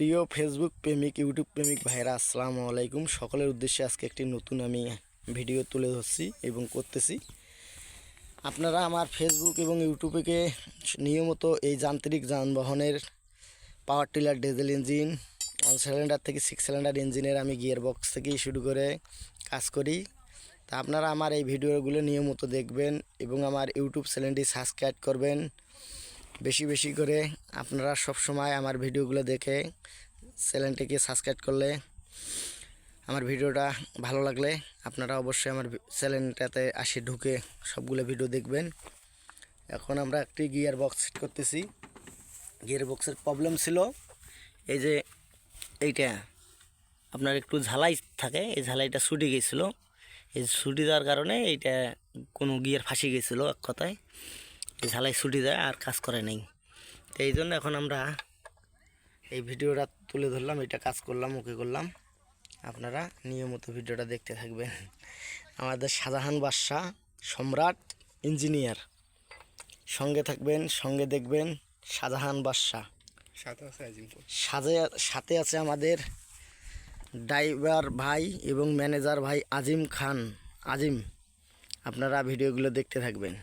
প্রিয় ফেসবুক প্রেমিক ইউটিউব প্রেমিক ভাইরা আসসালামু আলাইকুম। সকলের উদ্দেশ্যে আজকে একটি নতুন আমি ভিডিও তুলে ধরছি এবং করতেছি। আপনারা আমার ফেসবুক এবং ইউটিউবে নিয়মিত এই যান্ত্রিক যানবাহনের power tiller, diesel engine, 1 cylinder থেকে 6 সিলিন্ডার ইঞ্জিনের আমি গিয়ার বক্স থেকে শুরু করে কাজ করি। তা আপনারা আমার এই ভিডিওগুলো নিয়মিত দেখবেন এবং আমার ইউটিউব চ্যানেলটি সাবস্ক্রাইব করবেন বেশি বেশি করে। আপনারা সব সময় আমার ভিডিওগুলো দেখে চ্যানেলটিকে সাবস্ক্রাইব করলে, আমার ভিডিওটা ভালো লাগলে আপনারা অবশ্যই আমার চ্যানেলটাতে আসে ঢুকে সবগুলো ভিডিও দেখবেন। এখন আমরা একটি গিয়ার বক্স সেট করতেছি। গিয়ার বক্সের প্রবলেম ছিল এই যে এইটা আপনার একটু ঝালাই থাকে, এই ঝালাইটা ছুটে গেছিলো। এই ছুটি দেওয়ার কারণে এইটা কোনো গিয়ার ফাঁসি গেছিলো, এক কথায় এই ঝালাই ছুটি দেয় আর কাজ করে নাই। তো এই জন্য এখন আমরা এই ভিডিওটা তুলে ধরলাম, এটা কাজ করলাম, ওকে করলাম। আপনারা নিয়মিত ভিডিওটা দেখতে থাকবেন। আমাদের শাহজাহান বাদশা সম্রাট ইঞ্জিনিয়ার সঙ্গে থাকবেন, সঙ্গে দেখবেন শাহজাহান বাদশা, সাথে আছে আমাদের ড্রাইভার ভাই এবং ম্যানেজার ভাই আজিম খান। আজিম, আপনারা ভিডিওগুলো দেখতে থাকবেন।